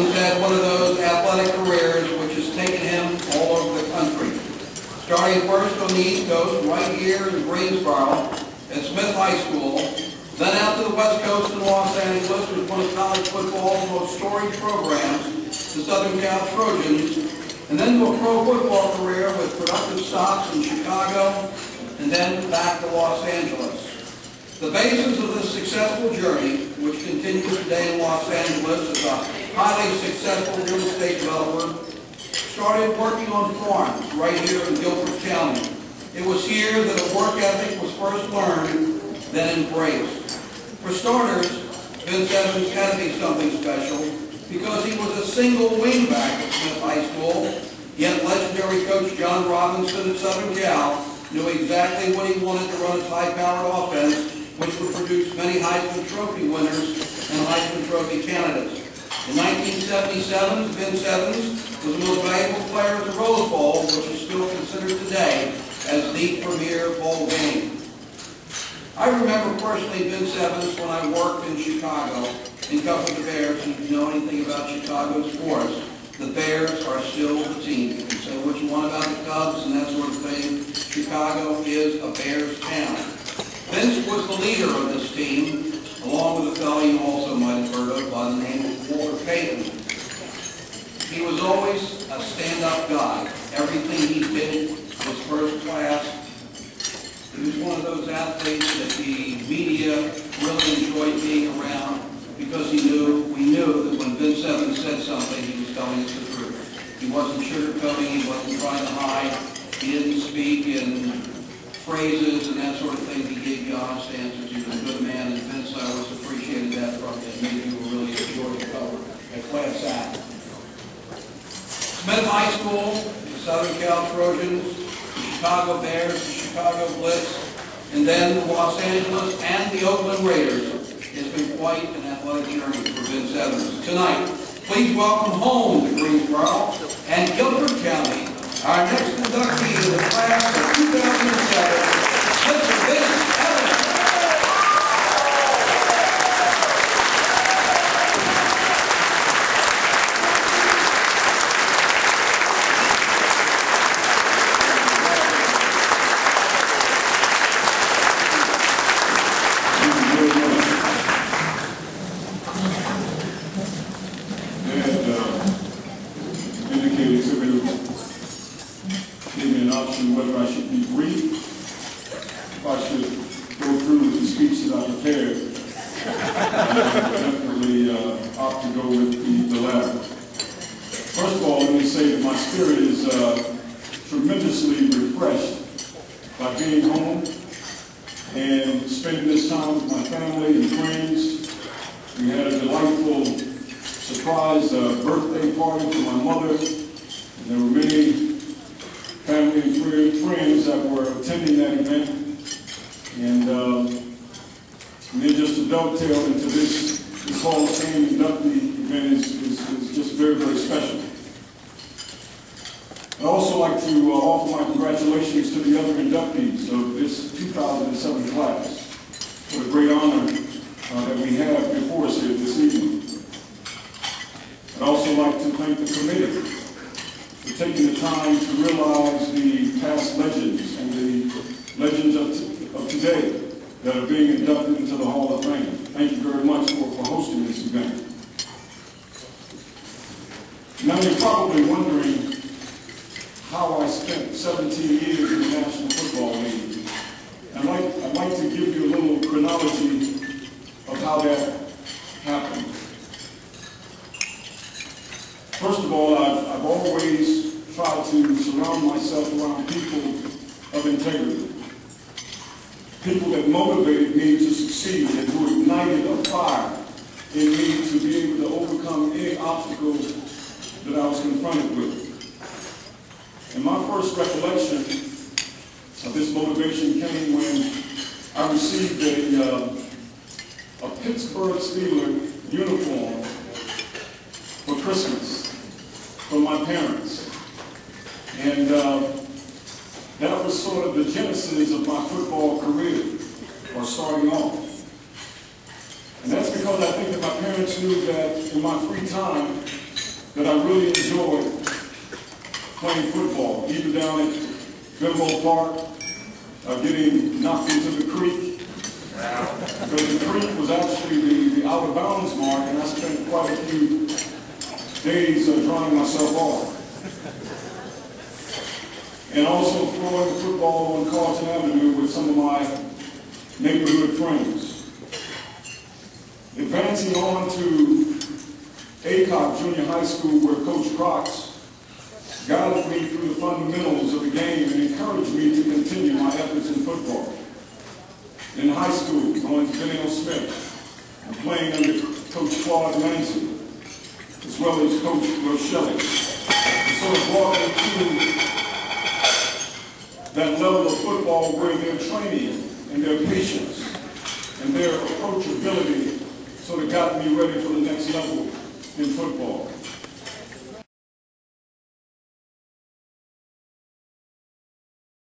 Evans had one of those athletic careers which has taken him all over the country. Starting first on the East Coast, right here in Greensboro, at Smith High School, then out to the West Coast in Los Angeles with one of college football's most storied programs, the Southern Cal Trojans, and then to a pro football career with productive stops in Chicago, and then back to Los Angeles. The basis of this successful journey, which continues today in Los Angeles as a highly successful real estate developer, started working on farms right here in Guilford County. It was here that a work ethic was first learned, then embraced. For starters, Vince Evans had to be something special because he was a single wingback at Smith High School, yet legendary coach John Robinson at Southern Cal knew exactly what he wanted to run a high-powered offense which would produce many Heisman Trophy winners and Heisman Trophy candidates. In 1977, Vince Evans was the most valuable player at the Rose Bowl, which is still considered today as the premier bowl game. I remember personally Vince Evans when I worked in Chicago and covered the Bears, and if you know anything about Chicago sports, the Bears are still the team. You can say what you want about the Cubs and that sort of thing. Chicago is a Bears town. Vince was the leader of this team, along with a fellow you also might have heard of by the name of Walter Payton. He was always a stand-up guy. Everything he did was first class. He was one of those athletes that the media really enjoyed being around because we knew that when Vince Evans said something, he was telling us the truth. He wasn't sugarcoating, he wasn't trying to hide, he didn't speak in phrases and that sort of thing. He gave you honest answers. He was a good man, and Vince, I always appreciated that from him. Many people really enjoyed the cover. A class act. Smith High School, the Southern Cal Trojans, the Chicago Bears, the Chicago Blitz, and then the Los Angeles and the Oakland Raiders. It's been quite an athletic journey for Vince Evans. Tonight, please welcome home to Greensboro and Guilford County, our next inductee in the class of 2007, Mr. Vince Evans. Whether I should be brief, if I should go through with the speech that I prepared, I definitely opt to go with the latter. First of all, let me say that my spirit is tremendously refreshed by being home and spending this time with my family and friends. We had a delightful surprise birthday party for my mother, and there were many family and friends that were attending that event. And then just to dovetail into this Hall of Fame inductee event is just very, very special. I'd also like to offer my congratulations to the other inductees of this 2007 class for the great honor that we have before us here this evening. I'd also like to thank the committee for taking the time to realize the past legends and the legends of today that are being inducted into the Hall of Fame. Thank you very much for hosting this event. Now you're probably wondering how I spent 17 years in the National Football League. I'd like to give you a little chronology of how that happened. First of all, I've always tried to surround myself around people of integrity. People that motivated me to succeed and who ignited a fire in me to be able to overcome any obstacles that I was confronted with. And my first recollection of this motivation came when I received a Pittsburgh Steelers uniform for Christmas from my parents. And that was sort of the genesis of my football career, or starting off. And that's because I think that my parents knew that in my free time, that I really enjoyed playing football, either down at Guilford Park, getting knocked into the creek, because the creek was actually the out of bounds mark, and I spent quite a few days drying myself off. And also throwing the football on Carlton Avenue with some of my neighborhood friends. Advancing on to Acock Junior High School, where Coach Crocs guided me through the fundamentals of the game and encouraged me to continue my efforts in football. In high school, going to Benny Smith and playing under Coach Claude Lansing, as well as Coach Rochelle. It sort of brought me to that level of football where their training and their patience and their approachability sort of got me ready for the next level in football.